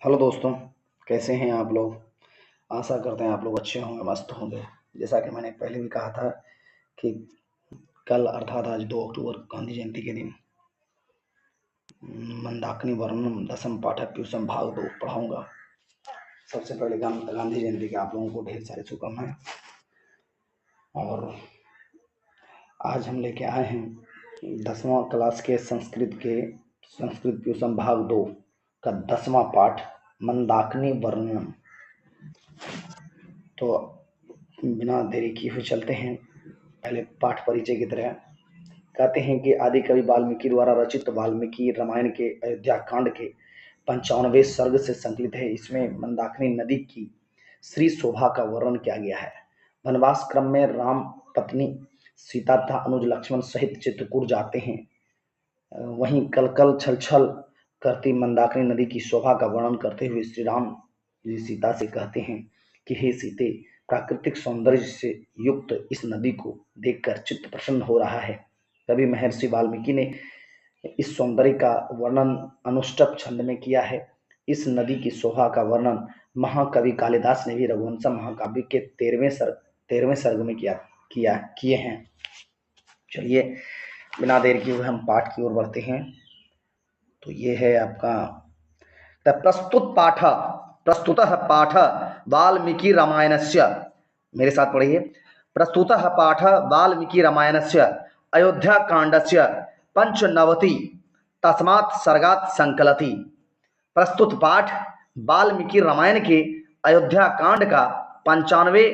Hello दोस्तों, कैसे हैं आप लोग। आशा करते हैं आप लोग अच्छे होंगे, मस्त होंगे। जैसा कि मैंने पहले भी कहा था कि कल अर्थात आज 2 अक्टूबर गांधी जयंती के दिन मंदाकिनी वर्णम दसम पाठक ट्यूशन भाग 2 पढ़ाऊंगा। सबसे पहले गांधी जयंती के आप लोगों को ढेर सारी शुभकामनाएं। और आज हम लेके आए हैं 10वां क्लास के संस्कृत ट्यूशन भाग 2 का 10वां पाठ मंदाकिनी वर्णनम। तो बिना देरी किए हुए चलते हैं पहले पाठ परिचय की तरह। कहते हैं कि आदि कवि वाल्मीकि द्वारा रचित वाल्मीकि रामायण के अयोध्या कांड के 95वें सर्ग से संकलित है। इसमें मंदाकिनी नदी की श्री शोभा का वर्णन किया गया है। वनवास क्रम में राम पत्नी सीता तथा अनुज लक्ष्मण सहित चित्रकूट जाते हैं। वहीं कलकल छल छल करती मंदाकिनी नदी की शोभा का वर्णन करते हुए श्री राम जी सीता से कहते हैं कि हे सीते, प्राकृतिक सौंदर्य से युक्त इस नदी को देखकर चित्त प्रसन्न हो रहा है। कवि महर्षि वाल्मीकि ने इस सौंदर्य का वर्णन अनुष्टुप छंद में किया है। इस नदी की शोभा का वर्णन महाकवि कालिदास ने भी रघुवंश महाकाव्य के 13वें सर्ग में किए हैं। चलिए बिना देर किए हुए हम पाठ की ओर बढ़ते हैं। तो ये है आपका प्रस्तुतः पाठ वाल्मीकि रामायणस्य। मेरे साथ पढ़िए। प्रस्तुतः पाठ वाल्मीकि रामायणस्य अयोध्या कांडस्य 95 तस्मात् सर्गात् संकलति। प्रस्तुत पाठ वाल्मीकि रामायण के अयोध्या कांड का 95वें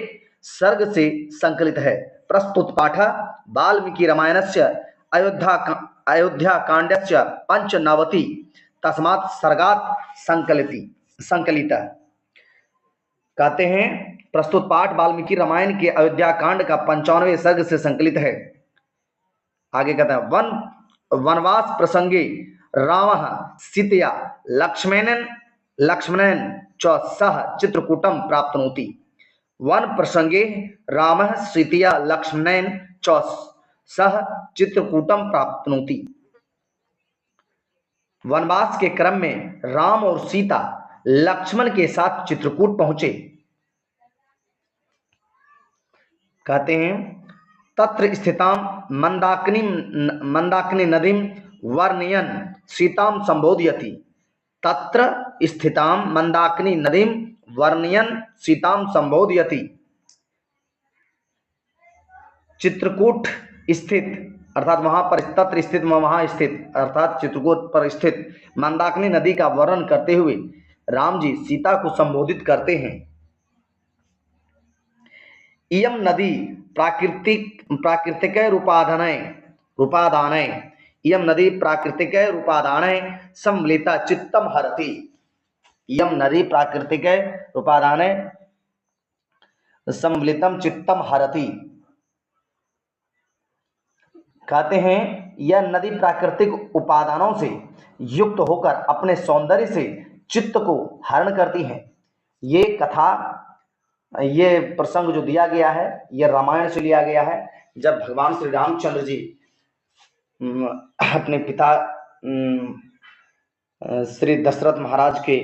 सर्ग से संकलित है। प्रस्तुत पाठ वाल्मीकि रामायणस्य अयोध्या कांडस्य 95 तस्मात् सर्गात् संकलित। कहते हैं प्रस्तुत पाठ वाल्मीकि रामायण के अयोध्या कांड का 95वें सर्ग से संकलित है। आगे कहते हैं वनवास प्रसंगे रामः सीतया लक्ष्मणेन च सह चित्रकूटं प्राप्नोति। वन प्रसंगे रामः सीतया लक्ष्मणेन च सह चित्रकूटं प्राप्नोति। वनवास के क्रम में राम और सीता लक्ष्मण के साथ चित्रकूट पहुंचे। कहते हैं तत्र स्थितां मंदाकिनी नदीं वर्णयन् सीतां संबोधयति। तत्र स्थितां मंदाकिनी नदीं वर्णयन् सीतां संबोधयति। चित्रकूट स्थित अर्थात वहां पर, तत्र स्थित वहां स्थित अर्थात चित्रकूट पर स्थित मंदाकिनी नदी का वर्णन करते हुए राम जी सीता को संबोधित करते हैं। इयं नदी प्राकृतिक रूपादाने इयं नदी प्राकृतिक रूपादाने सम्मिलिता चित्तम हरति। इयं नदी प्राकृतिक रूपादाने सम्मिलितम चित्तम हरति। कहते हैं यह नदी प्राकृतिक उपादानों से युक्त होकर अपने सौंदर्य से चित्त को हरण करती है। ये कथा, ये प्रसंग जो दिया गया है यह रामायण से लिया गया है। जब भगवान श्री रामचंद्र जी अपने पिता श्री दशरथ महाराज के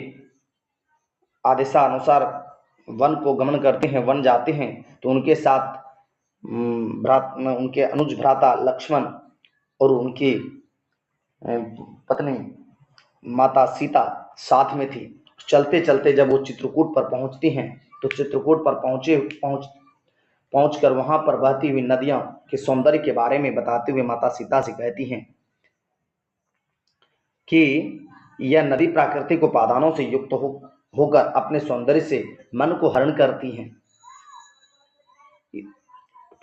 आदेशानुसार वन को गमन करते हैं, वन जाते हैं, तो उनके साथ उनके अनुज भ्राता लक्ष्मण और उनकी पत्नी माता सीता साथ में थी। चलते चलते जब वो चित्रकूट पर पहुंचती हैं तो चित्रकूट पर पहुंचकर वहां पर बहती हुई नदियां के सौंदर्य के बारे में बताते हुए माता सीता से कहती हैं कि यह नदी प्राकृतिक उपादानों से युक्त होकर अपने सौंदर्य से मन को हरण करती हैं।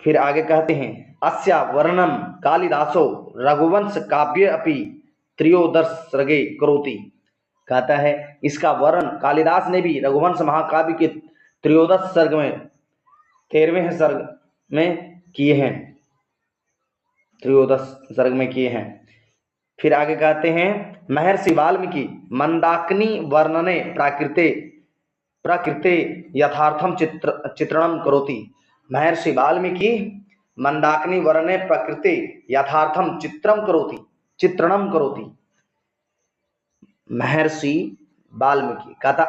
फिर आगे कहते हैं अस्या वर्णनम कालिदासो रघुवंश काव्य अपि त्रयोदश सर्गे करोति। कहता है इसका वर्णन कालिदास ने भी रघुवंश महाकाव्य के त्रयोदश सर्ग में 13वें सर्ग में किए हैं, त्रयोदश सर्ग में किए हैं। फिर आगे कहते हैं महर्षि वाल्मीकि मंदाकिनी वर्णने प्रकृते यथार्थम चित्रणम करोति। महर्षि वाल्मीकि मंदाकिनी वर्णने प्रकृते यथार्थम चित्रणम करोति। महर्षि वाल्मीकि। कहा था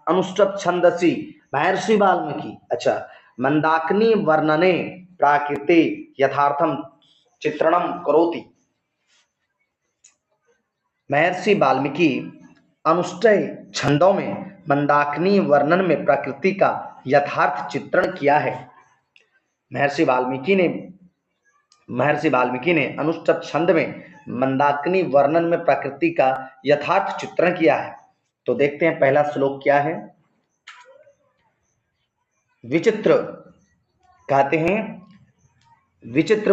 अनुष्टप छंदसी महर्षि वाल्मीकि। अच्छा, मंदाकिनी वर्णने प्राकृते यथार्थम चित्रणम करोति। महर्षि वाल्मीकि अनुष्टय छंदों में मंदाकिनी वर्णन में प्रकृति का यथार्थ चित्रण किया है। महर्षि वाल्मीकि ने अनुष्टुप छंद में मंदाकिनी वर्णन में प्रकृति का यथार्थ चित्रण किया है। तो देखते हैं पहला श्लोक क्या है। विचित्र कहते हैं विचित्र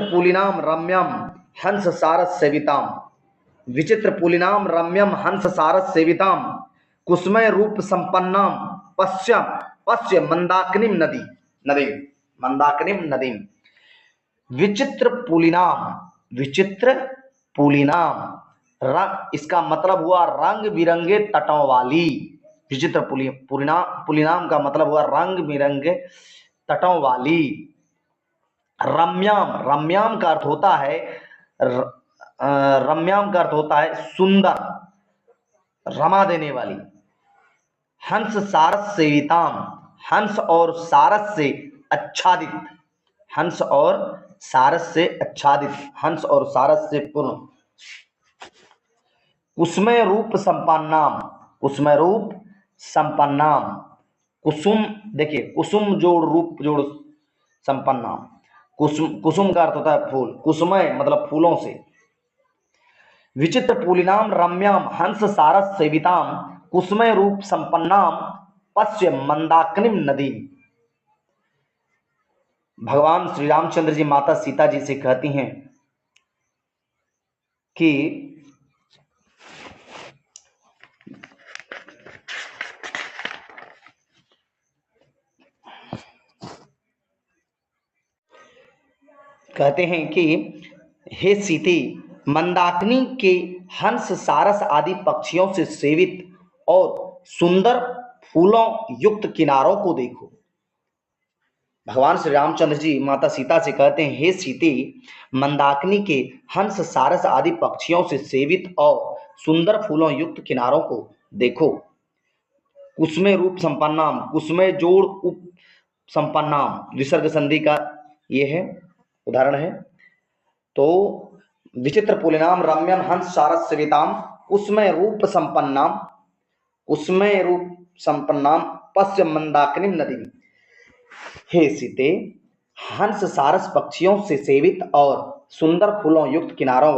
पुलिनाम रम्यम हंस सारस सेविताम, विचित्र पुलिनाम रम्यम हंस सारस सेविताम कुसुमय रूप संपन्नाम पश्य मंदाकिनीम नदीम। विचित्र पुलिनाम इसका मतलब हुआ रंग बिरंगे तटों वाली। विचित्र पुलिनाम का मतलब हुआ रंग बिरंगे तटों वाली। रम्याम का अर्थ होता है सुंदर, रमा देने वाली। हंस सारस सेविताम, हंस और सारस से आच्छादित, हंस और सारस से पूर्ण। कुसुमय रूप संपन्नाम, कुसुम देखिए, कुसुम जोड़ रूप जोड़ संपन्नाम। कुसुम का अर्थ होता है फूल, कुसुमय मतलब फूलों से। विचित्र पुलिनाम रम्याम हंस सारस सेविताम कुसुमय रूप संपन्नाम पश्य मंदाकिनीम नदी। भगवान श्री रामचंद्र जी माता सीता जी से कहती हैं कि हे सीते, मंदाकिनी के हंस सारस आदि पक्षियों से सेवित और सुंदर फूलों युक्त किनारों को देखो। भगवान श्री रामचंद्र जी माता सीता से कहते हैं, हे सीते, मंदाकिनी के हंस सारस आदि पक्षियों से सेवित और सुंदर फूलों युक्त किनारों को देखो। कुसुमे रूप संपन्नाम, कुसुमे जोड़ उप संपन्नाम विसर्ग संधि का ये है उदाहरण है। तो विचित्र पुलिनाम रम्यम हंस सारस सेविताम कुसुमे रूप संपन्नाम पश्य मंदाकिनीम नदी। हे सीते, हंस सारस पक्षियों से सेवित और सुंदर फूलों युक्त किनारों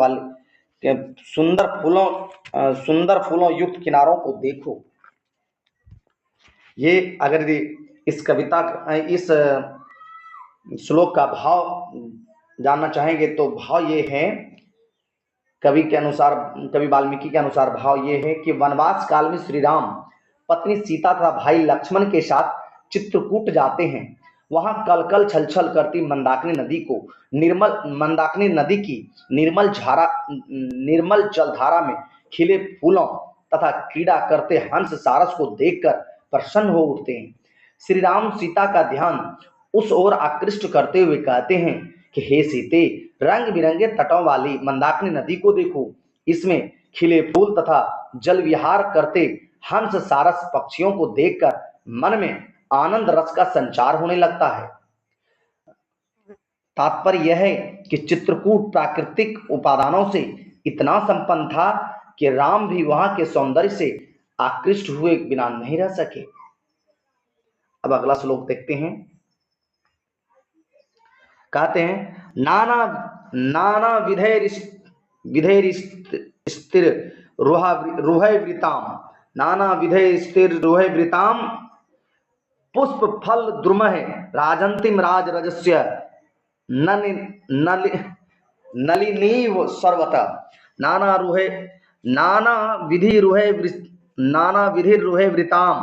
को देखो। ये अगर इस श्लोक का भाव जानना चाहेंगे तो भाव ये है, कवि वाल्मीकि के अनुसार भाव ये है कि वनवास काल में श्री राम पत्नी सीता तथा भाई लक्ष्मण के साथ चित्रकूट जाते हैं। वहां कलकल छलछल करती मंदाकिनी नदी की निर्मल जलधारा में खिले फूलों तथा क्रीड़ा करते हंस सारस को देखकर प्रसन्न हो उठते हैं। श्री राम सीता का ध्यान उस ओर आकृष्ट करते हुए कहते हैं कि हे सीते, रंग बिरंगे तटों वाली मंदाकिनी नदी को देखो। इसमें खिले फूल तथा जल विहार करते हंस सारस पक्षियों को देखकर मन में आनंद रस का संचार होने लगता है। तात्पर्य यह है कि चित्रकूट प्राकृतिक उपादानों से इतना संपन्न था कि राम भी वहां के सौंदर्य से आकृष्ट हुए बिना नहीं रह सके। अब अगला श्लोक देखते हैं। कहते हैं, नाना विधेर स्थिर रुहवृताम, नाना विधेय स्थिर रुहवृताम पुष्प फल द्रुमः राजंतिम राज रजस्य नलिनीव सर्वतः। नाना विधि रुहे वृताम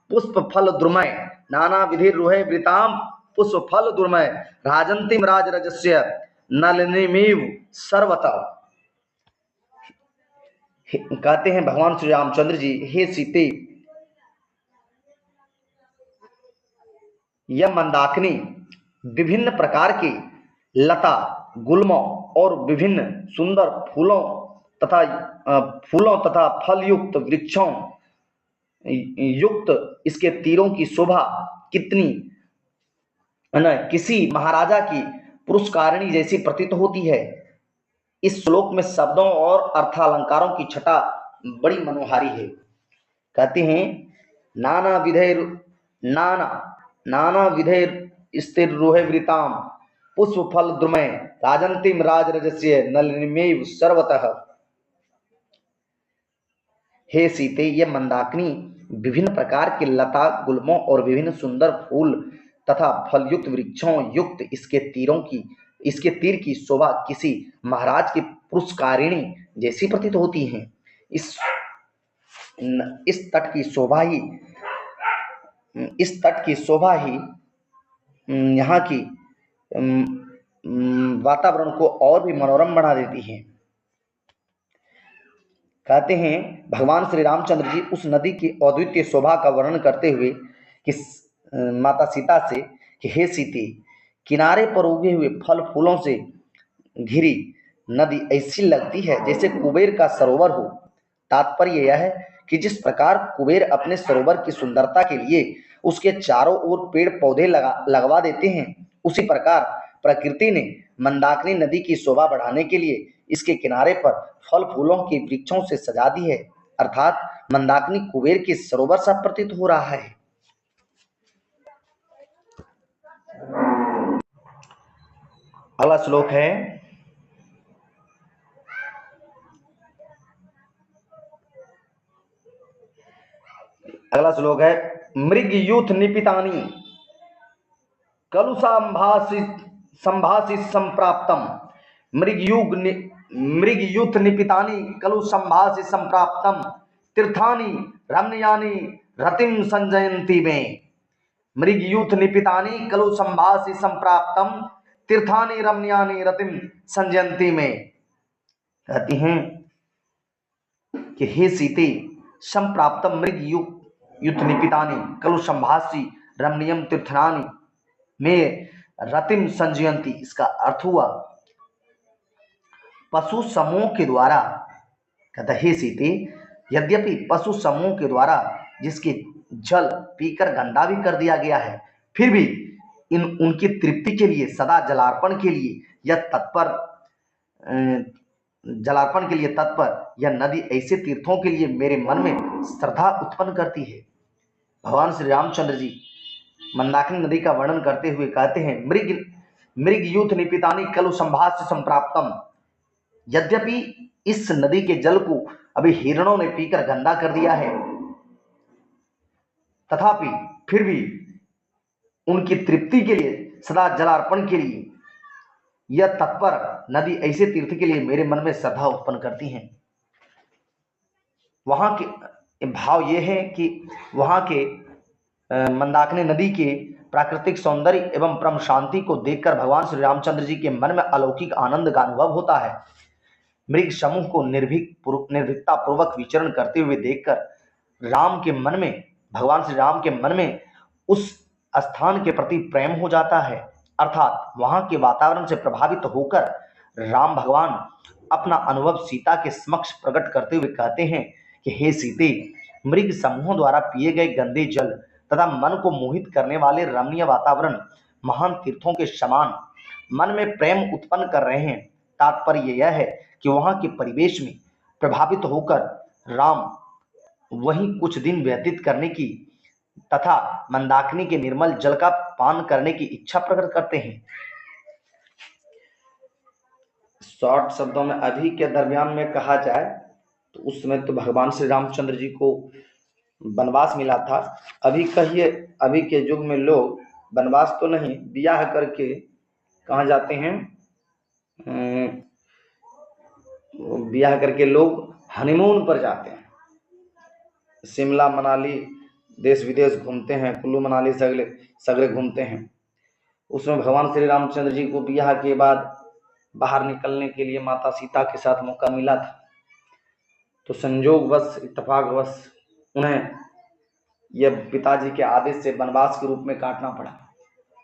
पुष्प फल द्रुमय, नाना विधि रुहे वृताम पुष्प फल द्रुमय राजंतिम राज रजस्य नलिनीव सर्वतः। कहते हैं भगवान श्री रामचंद्र जी, हे सीते, यह मंदाकिनी विभिन्न प्रकार की लता गुल्मों और विभिन्न सुंदर फूलों तथा फूलों तथा फल युक्त वृक्षों युक्त इसके तीरों की शोभा कितनी किसी महाराजा की पुरुषकारिणी जैसी प्रतीत होती है। इस श्लोक में शब्दों और अर्थालंकारों की छटा बड़ी मनोहारी है। कहते हैं नाना विधेर नाना नाना विधेर स्थिर रोहेवृताम पुष्प फल द्रुमय राजंतिम राजरजस्य नलिनीमेव सर्वतः। हे सीते, यह मंदाकिनी विभिन्न प्रकार के लता गुल्मों और विभिन्न सुंदर फूल तथा फलयुक्त वृक्षों युक्त इसके तीर की शोभा किसी महाराज की पुरुषकारिणी जैसी प्रतीत होती है। इस तट की शोभा ही यहाँ की वातावरण को और भी मनोरम बना देती है। कहते हैं भगवान श्री रामचंद्र जी उस नदी की अद्वितीय शोभा का वर्णन करते हुए कि माता सीता से कि हे सीते, किनारे पर उगे हुए फल फूलों से घिरी नदी ऐसी लगती है जैसे कुबेर का सरोवर हो। तात्पर्य यह है कि जिस प्रकार कुबेर अपने सरोवर की सुंदरता के लिए उसके चारों ओर पेड़ पौधे लगवा देते हैं, उसी प्रकार प्रकृति ने मंदाकिनी नदी की शोभा बढ़ाने के लिए इसके किनारे पर फल फूलों के वृक्षों से सजा दी है। अर्थात मंदाकिनी कुबेर के सरोवर सा प्रतीत हो रहा है। अगला श्लोक है मृग यूथ निपितानी संभाषित संप्राप्तम मृग यूथ निपितानी कलु संभाषित संप्राप्तम तीर्थानि रमणीयानि रतिम संजयंती में। मृग यूथ निपितानि कलु संभाषित संप्राप्तम तीर्थानि रमणीयानि रतिम संजयंती में। कहती हैं कि हे सीते, संप्राप्तम मृग युथ निपितानि कलु संभाषी रमणीयम तीर्थानि में रतिम संजयंती। इसका अर्थ हुआ पशु समूह के द्वारा, कहता हे सीते, यद्यपि पशु समूह के द्वारा जिसके जल पीकर गंदा भी कर दिया गया है, फिर भी उनकी तृप्ति के लिए सदा जलार्पण के लिए तत्पर यह नदी ऐसे तीर्थों के लिए मेरे मन में श्रद्धा उत्पन्न करती है। भगवान श्री रामचंद्र जी मंदाकिनी नदी का वर्णन करते हुए कहते हैं मृग यूथ निपितानी कलु संभाष्य संप्राप्तम। यद्यपि इस नदी के जल को अभी हिरणों ने पीकर गंदा कर दिया है, तथापि फिर भी उनकी तृप्ति के लिए सदा जलार्पण के लिए यह तत्पर नदी ऐसे तीर्थ के लिए मेरे मन में श्रद्धा उत्पन्न करती है। वहां के भाव ये है कि वहां के मंदाकिनी नदी के प्राकृतिक सौंदर्य एवं परम शांति को देखकर भगवान श्री रामचंद्र जी के मन में अलौकिक आनंद का अनुभव होता है। मृग समूह को निर्भीकता पूर्वक विचरण करते हुए देखकर भगवान श्री राम के मन में उस स्थान के प्रति प्रेम हो जाता है। अर्थात वहां के वातावरण से प्रभावित होकर राम भगवान अपना अनुभव सीता के समक्ष प्रकट करते हुए कहते हैं कि हे सीते, मृग समूहों द्वारा पिए गए गंदे जल तथा मन को मोहित करने वाले रमणीय वातावरण महान तीर्थों के समान मन में प्रेम उत्पन्न कर रहे हैं। तात्पर्य यह है कि वहां के परिवेश में प्रभावित होकर राम वहीं कुछ दिन व्यतीत करने की तथा मंदाकिनी के निर्मल जल का पान करने की इच्छा प्रकट करते हैं। शॉर्ट शब्दों में अभी के दरमियान में कहा जाए तो उस समय तो भगवान श्री रामचंद्र जी को वनवास मिला था। अभी कहिए, अभी के युग में लोग वनवास तो नहीं, ब्याह करके कहाँ जाते हैं, ब्याह करके लोग हनीमून पर जाते हैं, शिमला मनाली देश विदेश घूमते हैं, कुल्लू मनाली सगरे घूमते हैं। उसमें भगवान श्री रामचंद्र जी को ब्याह के बाद बाहर निकलने के लिए माता सीता के साथ मौका मिला था, तो संयोगवश इत्तेफाकवश उन्हें यह पिताजी के आदेश से वनवास के रूप में काटना पड़ा।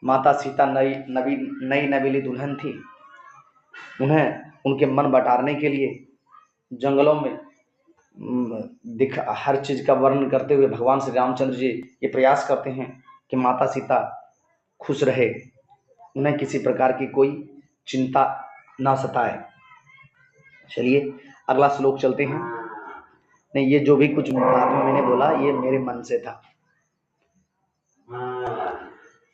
माता सीता नई नवेली दुल्हन थी, उन्हें उनके मन बटारने के लिए जंगलों में दिख हर चीज का वर्णन करते हुए भगवान श्री रामचंद्र जी ये प्रयास करते हैं कि माता सीता खुश रहे, उन्हें किसी प्रकार की कोई चिंता ना सताए। चलिए अगला श्लोक चलते हैं। नहीं, ये जो भी कुछ बाद में मैंने बोला ये मेरे मन से था।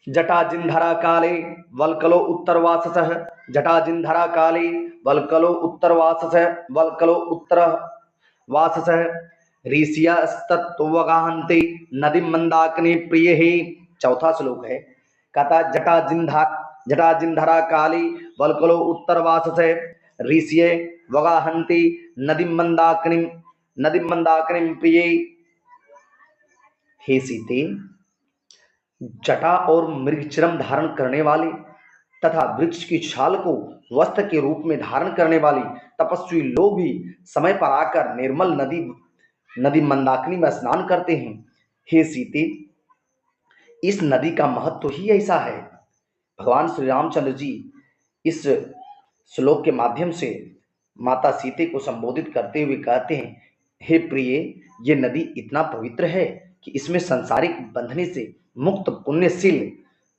जटाजिन्धरा काले वल्कलो उत्तरवाससः, जटाजिन्धरा काले वल्कलो उत्तरवाससः, वल्कलो उत्तरवाससः ऋषियस्तत्त्वगाहन्ते नदीं मंदाकिनी प्रियः। चौथा श्लोक है। कहता जटाजिन्धरा काले वल्कलो उत्तरवाससः ऋषिय वगाहन्ते नदीं मंदाकिनी प्रिये। हे सीते, जटा और मृगचर्म धारण करने वाले तथा वृक्ष की छाल को वस्त्र के रूप में धारण करने वाली तपस्वी लोग भी समय पर आकर निर्मल नदी मंदाकिनी में स्नान करते हैं। हे सीते, इस नदी का महत्व ही ऐसा है। भगवान श्री रामचंद्र जी इस श्लोक के माध्यम से माता सीते को संबोधित करते हुए कहते हैं, हे प्रिय, ये नदी इतना पवित्र है कि इसमें सांसारिक बंधने से मुक्त पुण्यशील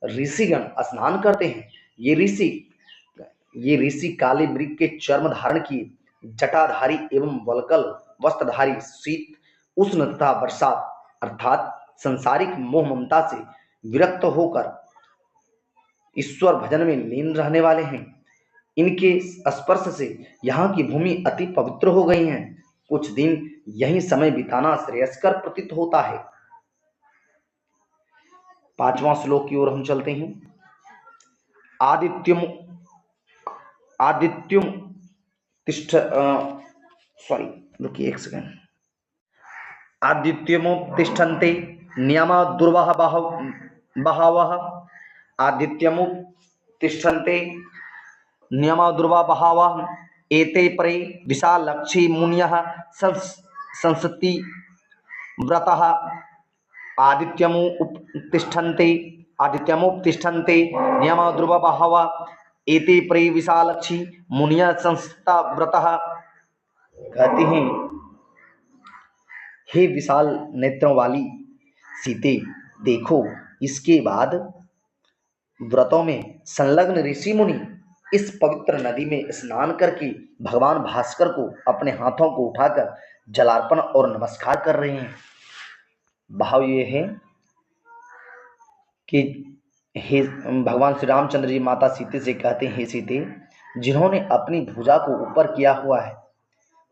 ऋषिगण स्नान करते हैं। ये ऋषि काले मृग के चर्म धारण किए, जटाधारी एवं वल्कल वस्त्रधारी, शीत उष्ण तथा बरसात अर्थात संसारिक मोह ममता से विरक्त होकर ईश्वर भजन में लीन रहने वाले हैं। इनके स्पर्श से यहाँ की भूमि अति पवित्र हो गई है। कुछ दिन यही समय बिताना श्रेयस्कर प्रतीत होता है। पांचवां श्लोक की ओर हम चलते हैं। आदित्यम तिष्ठ सॉरी रुकिए एक सेकंड। आदित्यमुत्तिष्ठन्ते नियमा दुर्वह बहवः, आदित्यमुत्तिष्ठन्ते नियमा दुर्वा बहवः एते परे विशालक्षी मुनयः संसति व्रतः आदित्यमुत्तिष्ठन्ते नियमा दुर्वा बहवः एते परे विशालक्षी मुनयः संसता व्रतः। कहते हैं, हे विशाल नेत्रों वाली सीते, देखो, इसके बाद व्रतों में संलग्न ऋषि मुनि इस पवित्र नदी में स्नान करके भगवान भास्कर को अपने हाथों को उठाकर जलार्पण और नमस्कार कर रहे हैं। भाव ये है कि हे भगवान श्री रामचंद्र जी माता सीते से कहते हैं, हे सीते, जिन्होंने अपनी भुजा को ऊपर किया हुआ है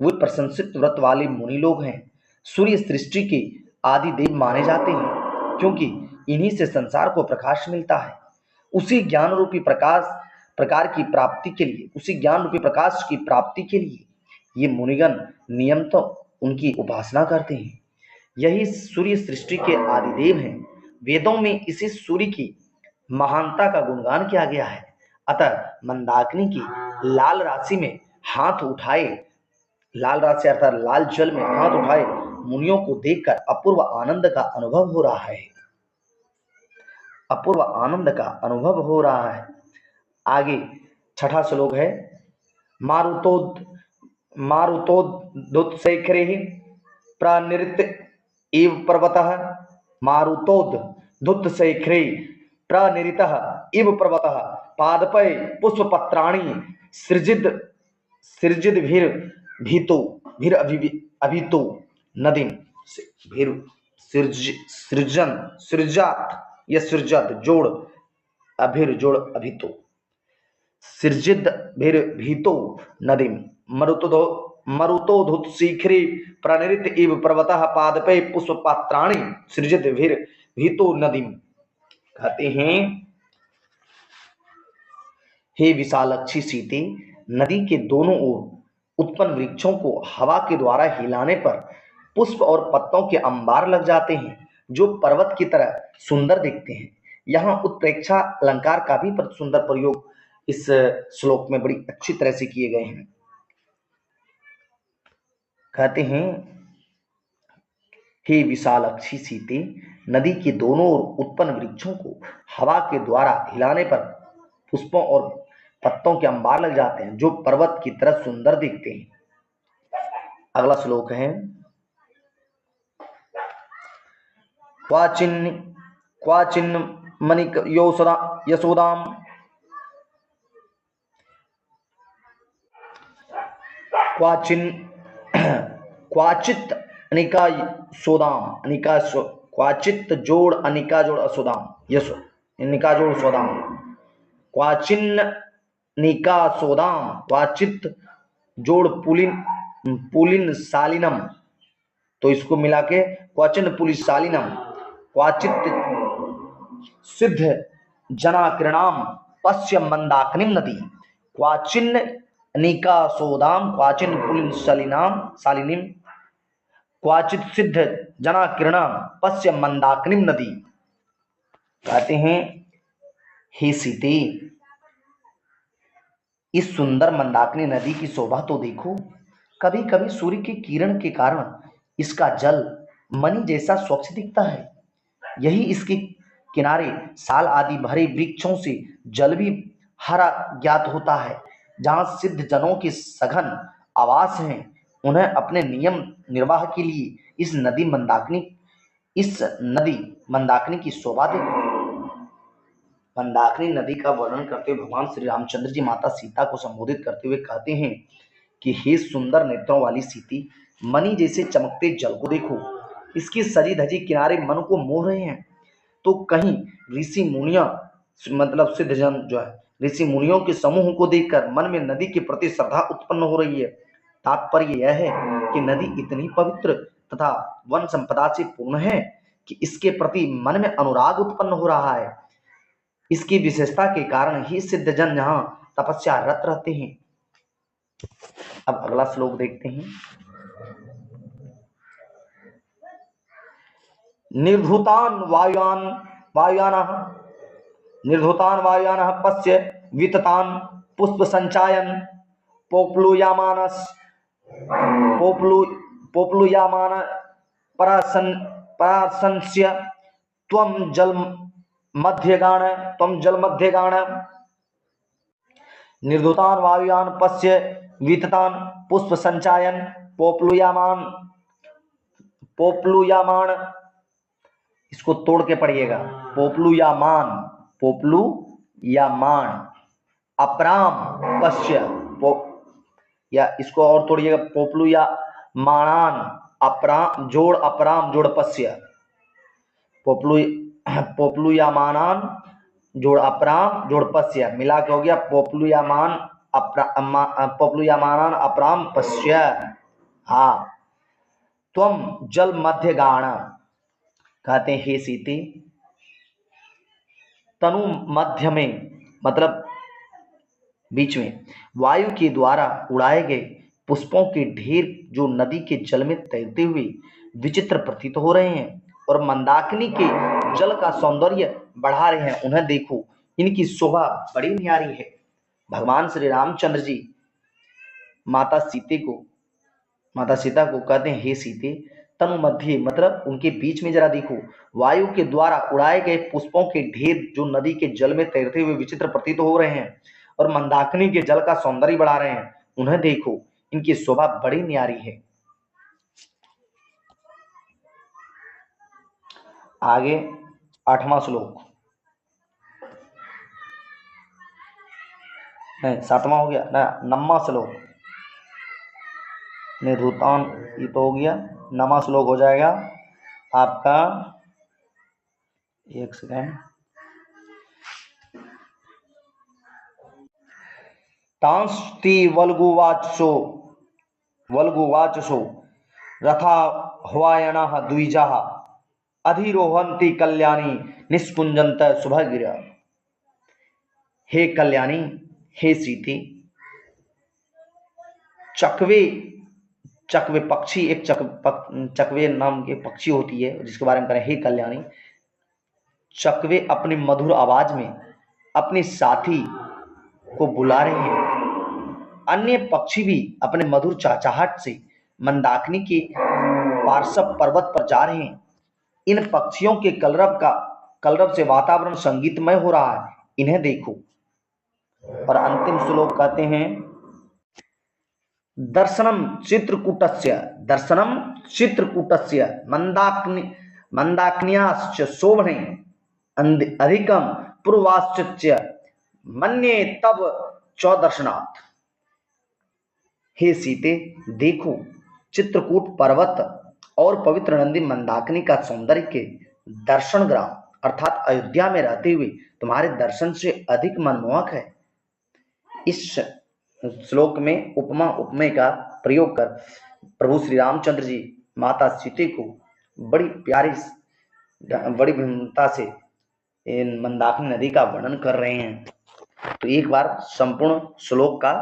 वे प्रशंसित व्रत वाले मुनि लोग हैं। सूर्य सृष्टि के आदि देव माने जाते हैं, क्योंकि इन्हीं से संसार को प्रकाश मिलता है। उसी ज्ञान रूपी प्रकाश की प्राप्ति के लिए ये मुनिगण नियमतः उनकी उपासना करते हैं। यही सूर्य सृष्टि के आदिदेव हैं। वेदों में इसी सूर्य की महानता का गुणगान किया गया है। अतः मंदाकिनी की लाल राशि में हाथ उठाए, लाल राशि अर्थात लाल जल में हाथ उठाए मुनियों को देखकर अपूर्व आनंद का अनुभव हो रहा है। अपूर्व आनंद का अनुभव हो रहा है। आगे छठा श्लोक है। मारुतोद्युत्शेखरे प्रनिरत इव पर्वतः, मारुतोद्युत्शेखरे प्रनिरितः इव पर्वतः पादपै पुष्पपत्राणि सृजिद्भिरभितो नदीं सृजत जोड़ अभितो सृजिद्भिरभितो नदीं मरुतोधुतशीखरे प्रणरित इव पर्वतः पादपै पुष्पपत्राणि सृजिद्भिरभितो नदीं। कहते हैं, हे विशालक्षी सीते, नदी के दोनों ओर उत्पन्न वृक्षों को हवा के द्वारा हिलाने पर पुष्प और पत्तों के अंबार लग जाते हैं, जो पर्वत की तरह सुंदर दिखते हैं। यहाँ उत्प्रेक्षा अलंकार का भी सुंदर प्रयोग इस श्लोक में बड़ी अच्छी तरह से किए गए हैं। कहते हैं, हे विशालक्षी सीते, नदी के दोनों ओर उत्पन्न वृक्षों को हवा के द्वारा हिलाने पर पुष्पों और पत्तों के अंबार लग जाते हैं, जो पर्वत की तरह सुंदर दिखते हैं। अगला श्लोक है क्वाचिन मणिक यशोदाम क्वाचित अनिका सोदाम क्वाचित जोड़ अनिका जोड़ असोदाम यशो निका जोड़ सोदाम क्वाचिन निका सोदाम क्वाचित जोड़ पुलिन शालिनम, तो इसको मिला के क्वाचिन पुलिस शालिनम क्वाचित सिद्ध जनाकृणाम पश्य मंदाकिनीम नदी क्वाचिन निका सोदाम क्वाचिन पुलिन शालिनीम क्वाचित सिद्ध जनाकृणाम पश्य मंदाकिनीम नदी। कहते हैं हे सीते, इस सुंदर मंदाकिनी नदी की शोभा तो देखो। कभी कभी सूर्य के किरण के कारण इसका जल मणि जैसा स्वच्छ दिखता है। यही इसके किनारे साल आदि भरे वृक्षों से जल भी हरा ज्ञात होता है। जहाँ सिद्ध जनों के सघन आवास हैं, उन्हें अपने नियम निर्वाह के लिए इस नदी मंदाकिनी की शोभा देखो। मंदाकिनी नदी का वर्णन करते हुए भगवान श्री रामचंद्र जी माता सीता को संबोधित करते हुए कहते हैं कि हे सुंदर नेत्रों वाली सीती, मणि जैसे चमकते जल को देखो। इसके सजी धजी किनारे मन को मोह रहे हैं। तो कहीं ऋषि मुनिया मतलब सिद्ध जन जो है ऋषि मुनियों के समूह को देखकर मन में नदी के प्रति श्रद्धा उत्पन्न हो रही है। तात्पर्य यह है कि नदी इतनी पवित्र तथा वन संपदा से पूर्ण है कि इसके प्रति मन में अनुराग उत्पन्न हो रहा है। इसकी विशेषता के कारण ही सिद्ध जन यहाँ तपस्या रत रहते हैं। अब अगला श्लोक देखते हैं। निर्धुतान वायुयानः पश्य विततान पुष्प संचायन पोप्लुयामान परासंस्य त्वं जल मध्यगाण निर्धुतान वायुयान पश्य विततान पुष्प संचायन पोप्लुयामान, इसको तोड़ के पढ़िएगा। पोप्लुयामान अपराम पश्य या इसको और तोड़िएगा। पोप्लुयामानान अपराम जोड़ पश्य पोप्लुयामानान जोड़ अपराम जोड़ पश्य मिला के हो गया पोप्लुयामानान अपराम पश्य। हाँ, त्वम जल मध्य गाण, कहते हैं हे सीते, तनु मध्य में मतलब बीच में वायु के द्वारा उड़ाए गए पुष्पों के ढेर जो नदी के जल में तैरते हुए विचित्र प्रतीत हो रहे हैं और मंदाकिनी के जल का सौंदर्य बढ़ा रहे हैं, उन्हें देखो, इनकी शोभा बड़ी न्यारी है। भगवान श्री रामचंद्र जी माता सीता को कहते हैं हे सीते, तनु मध्य मतलब उनके बीच में जरा देखो, वायु के द्वारा उड़ाए गए पुष्पों के ढेर जो नदी के जल में तैरते हुए विचित्र प्रतीत हो रहे हैं और मंदाकिनी के जल का सौंदर्य बढ़ा रहे हैं, उन्हें देखो, इनकी शोभा बड़ी न्यारी है। आगे 8वां श्लोक, नहीं 7वां हो गया ना, 9वां श्लोक। निर्धुतान ये तो हो गया, 9वां श्लोक हो जाएगा आपका। एक सेकेंड। तांस्ति वल्गुवाचसो रथा हवायनः द्विजाः अधिरोहन्ति कल्याणी निष्कुंजन्त शुभगिरा। हे कल्याणी, हे सीते, चकवे पक्षी, एक चकवे नाम के पक्षी होती है जिसके बारे में करें, हे कल्याणी, चकवे अपनी मधुर आवाज में अपने साथी को बुला रहे हैं। अन्य पक्षी भी अपने मधुर चहचहाट से मंदाकिनी के पार्श्व पर्वत पर जा रहे हैं। इन पक्षियों के कलरव से वातावरण संगीतमय हो रहा है, इन्हें देखो। और अंतिम श्लोक कहते हैं दर्शनम चित्रकूटस्य मंदाकिन्याश्च शोभने अधिकम पूर्वाश्च मन्ये तब चौदर्शनात्। हे सीते, देखो चित्रकूट पर्वत और पवित्र नंदी मंदाकिनी का सौंदर्य के दर्शन ग्राम अर्थात अयोध्या में रहते हुए तुम्हारे दर्शन से अधिक मनमोहक है। इस श्लोक में उपमा उपमेय का प्रयोग कर प्रभु श्री रामचंद्र जी माता सीते को बड़ी प्यारी बड़ी विनम्रता से इन मंदाकिनी नदी का वर्णन कर रहे हैं। तो एक बार संपूर्ण श्लोक का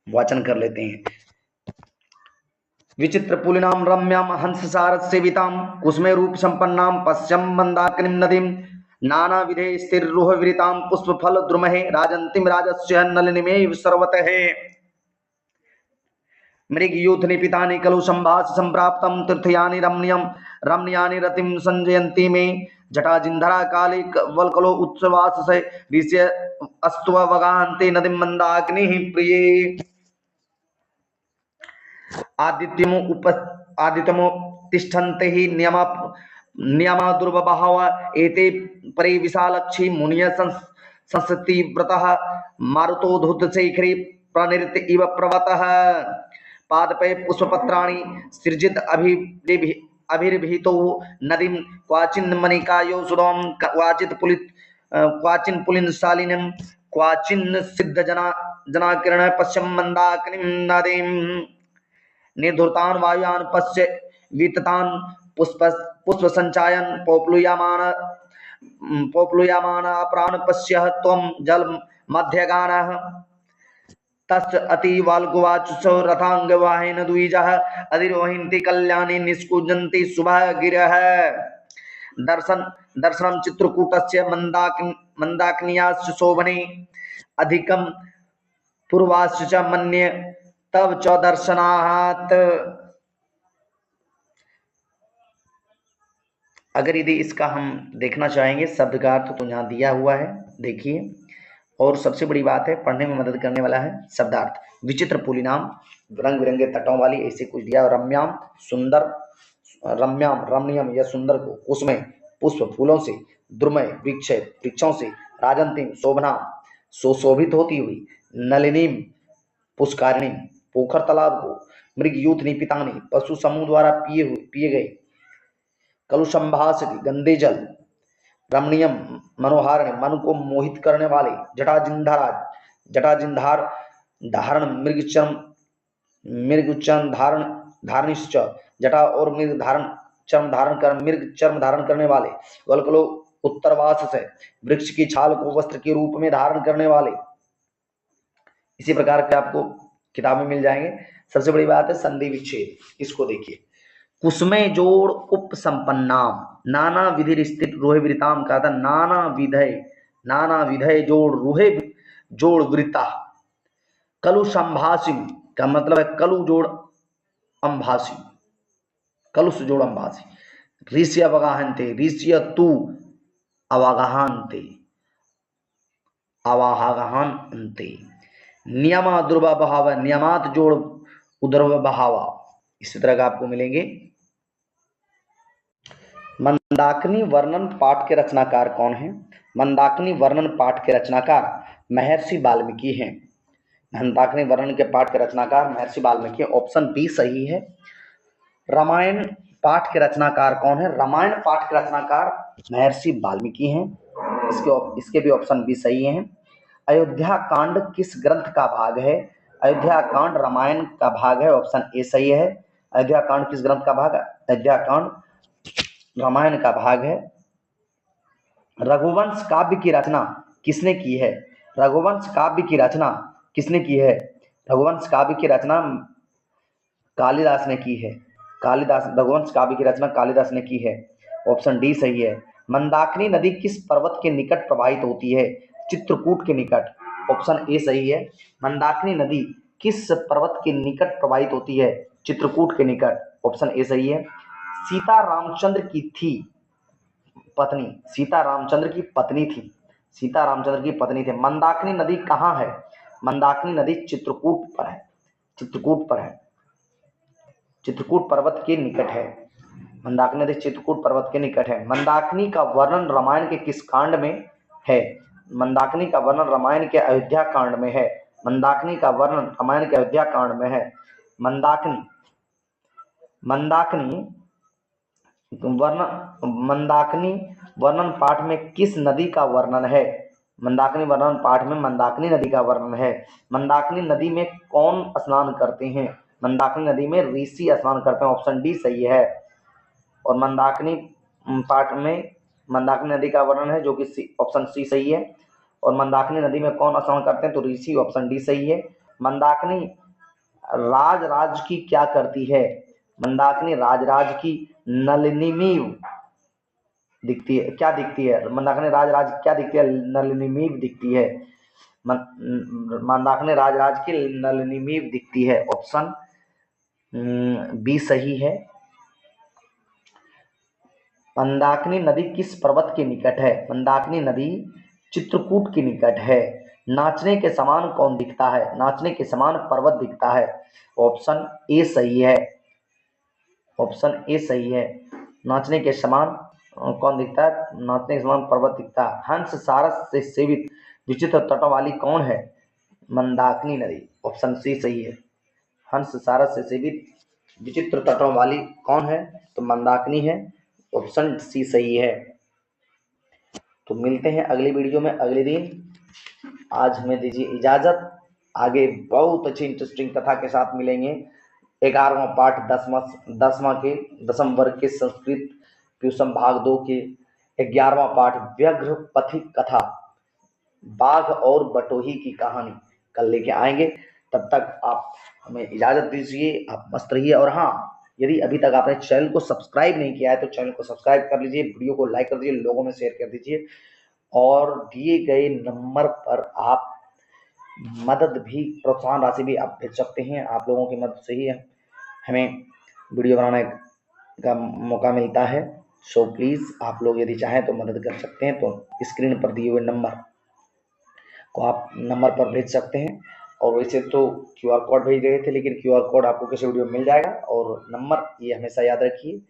वाचन कर लेते हैं। विचित्र पुलिनाम रम्याम हंस सारस सेविताम कुसुमे रूप संपन्नाम पश्यम मंदाकिनीम नदीम नाना विधे स्थिर रोह विरिताम पुष्प फल द्रुमहे राजंतिम राजस्य नलिनीमेव सर्वतः मृग यूथ निपितानि खलु संभास संप्राप्तम तीर्थयानि रमणीयानि रतिम संजयंती में जटाजिंधरा काले वल्कलो उत्सवास से ऋष्य अस्तव वगान्ते नदीम मंदाकिनी प्रिये आदित्यमो तिष्ठन्ते हि नियमा दुर्बभाव एते परे विशालक्षी मुनिय संसति व्रतः मारुतोधुत शेखरे प्रणित इव प्रवतः पादपे पुष्पपत्राणि सृजित अभिर्भीतो नदीं क्वाचिन् मणिकायो सुदं क्वाचिन् पुलिनशालिनीं क्वाचिन् सिद्धजनाकिरण पश्यं मंदाकिनीं नदीं निर्धुतान वायुयान पश्य विततान पुष्प संचायन पोप्लुयमान प्राण पश्य त्वं जल मध्यगानः तस् अति वाल्गुवाचुसो रथांग वाहिन द्विजः अधिरोहिन्ति कल्याणी निष्कुजन्ति शुभः गिरः दर्शनं चित्रकूटस्य मंदाकिन्याश्च शोभने अधिकं पूर्वाश्च मन्ये तब चौदर्शनात्। अगर यदि इसका हम देखना चाहेंगे शब्द का अर्थ तो यहाँ दिया हुआ है, देखिए। और सबसे बड़ी बात है, पढ़ने में मदद करने वाला है शब्दार्थ। विचित्र पुलिनाम, रंग बिरंगे तटों वाली, ऐसे कुछ दिया। रम्याम, सुंदर, रम्याम रमणीयम या सुंदर को, उसमें पुष्प फूलों से, द्रुमय वृक्षों से, राजंतिम शोभना सुशोभित होती हुई, नलिनीम पुष्कारिणी पोखर तालाब को, मृग यूथ निपितानी पशु समूह द्वारा पिए गए, कलुषंभासति गंदे जल, रमणीयम मनोहारिणी मन को मोहित करने वाले, जटाजिंधार धारण मृग धारणिश्च जटा और मृग चर्म धारण करने वाले, वल्कलो उत्तरवास से वृक्ष की छाल को वस्त्र के रूप में धारण करने वाले। इसी प्रकार के आपको किताब में मिल जाएंगे। सबसे बड़ी बात है संधि विच्छेद, इसको देखिए। कुसुमे जोड़ उप संपन्नाम, नाना विधि स्थित रोहे वृताम का था। नाना विधय जोड़ रोहे जोड़ वृता। कलु संभाषी का मतलब है कलु जोड़ अंभासी, कलुष जोड़ अंभासी। ऋष्य अवगाहनते, ऋष्य तू अवगाहनते, अवाहगाहनते। नियमा दुर्वा बहावा, नियमात जोड़ उदर्व बहावा। इसी तरह का आपको मिलेंगे। मंदाकिनी वर्णन पाठ के रचनाकार कौन है? मंदाकिनी वर्णन पाठ के रचनाकार महर्षि वाल्मीकि हैं। मंदाकिनी वर्णन के पाठ के रचनाकार महर्षि वाल्मीकि। ऑप्शन बी सही है। रामायण पाठ के रचनाकार कौन है? रामायण पाठ के रचनाकार महर्षि वाल्मीकि हैं। इसके भी ऑप्शन बी सही है। अयोध्या कांड किस ग्रंथ का भाग है? अयोध्या कांड रामायण का भाग है, ऑप्शन ए सही है। अयोध्या कांड किस ग्रंथ का भाग है? अयोध्या कांड रामायण का भाग है। रघुवंश काव्य की रचना किसने की है? रघुवंश काव्य की रचना किसने की है? रघुवंश काव्य की रचना कालिदास ने की है। रघुवंश काव्य की रचना कालिदास ने की है, ऑप्शन डी सही है। मंदाकिनी नदी किस पर्वत के निकट प्रवाहित होती है? चित्रकूट के निकट, ऑप्शन ए सही है। मंदाकिनी नदी किस पर्वत के निकट प्रवाहित होती है? चित्रकूट के निकट, ऑप्शन ए सही है। सीता रामचंद्र की पत्नी थी। मंदाकिनी नदी कहाँ है? मंदाकिनी नदी चित्रकूट पर है। चित्रकूट पर है, चित्रकूट पर्वत के निकट है। मंदाकिनी नदी चित्रकूट पर्वत के निकट है। मंदाकिनी का वर्णन रामायण के किस कांड में है? मंदाकिनी का वर्णन रामायण के अयोध्या कांड में है। मंदाकिनी का वर्णन रामायण के अयोध्या कांड में है। मंदाकिनी मंदाकिनी मंदाकिनी वर्णन पाठ में किस नदी का वर्णन है? मंदाकिनी वर्णन पाठ में मंदाकिनी नदी का वर्णन है। मंदाकिनी नदी में कौन स्नान करते हैं? मंदाकिनी नदी में ऋषि स्नान करते हैं, ऑप्शन डी सही है। और मंदाकिनी पाठ में मंदाकिनी नदी का वर्णन है, जो कि ऑप्शन सी सही है। और मंदाकिनी नदी में कौन स्नान करते हैं? तो ऋषि, ऑप्शन डी सही है। मंदाकिनी राज की क्या करती है? मंदाकिनी राज की नलिनीमीव दिखती है, क्या दिखती है? मंदाकिनी राज क्या दिखती है? नलिनीमीव दिखती है। मंदाकिनी राज की नलिनीमीव दिखती है, ऑप्शन बी सही है। मंदाकिनी नदी किस पर्वत के निकट है? मंदाकिनी नदी चित्रकूट के निकट है। नाचने के समान कौन दिखता है? नाचने के समान पर्वत दिखता है, ऑप्शन ए सही है। ऑप्शन ए सही है। नाचने के समान कौन दिखता है? नाचने के समान पर्वत दिखता है। हंस सारस से सेवित विचित्र तटों वाली कौन है? मंदाकिनी नदी, ऑप्शन सी सही है। हंस सारस से सेवित विचित्र तटों वाली कौन है? तो मंदाकिनी है, ऑप्शन सी सही है। तो मिलते हैं अगली वीडियो में अगले दिन। आज हमें दीजिए इजाजत। आगे बहुत अच्छी इंटरेस्टिंग कथा के साथ मिलेंगे। 11वां पाठ 10वां वर्ग के संस्कृत प्यूसम भाग 2 के 11वां पाठ व्याघ्र पथिक कथा, बाघ और बटोही की कहानी कल लेके आएंगे। तब तक आप हमें इजाजत दीजिए, आप मस्त रहिए। और हाँ, यदि अभी तक आपने चैनल को सब्सक्राइब नहीं किया है तो चैनल को सब्सक्राइब कर लीजिए, वीडियो को लाइक कर दीजिए, लोगों में शेयर कर दीजिए। और दिए गए नंबर पर आप मदद भी, प्रोत्साहन राशि भी आप भेज सकते हैं। आप लोगों की मदद से ही हमें वीडियो बनाने का मौका मिलता है। सो प्लीज़ आप लोग यदि चाहें तो मदद कर सकते हैं, तो स्क्रीन पर दिए हुए नंबर को आप नंबर पर भेज सकते हैं। और वैसे तो QR कोड भेज रहे थे, लेकिन QR कोड आपको किसी वीडियो में मिल जाएगा। और नंबर ये हमेशा याद रखिए,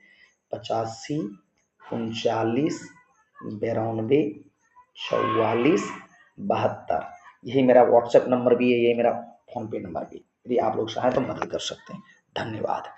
85 39 92 44 72। यही मेरा व्हाट्सएप नंबर भी है, यही मेरा फ़ोन पे नंबर भी। यदि आप लोग चाहें तो मदद कर सकते हैं। धन्यवाद।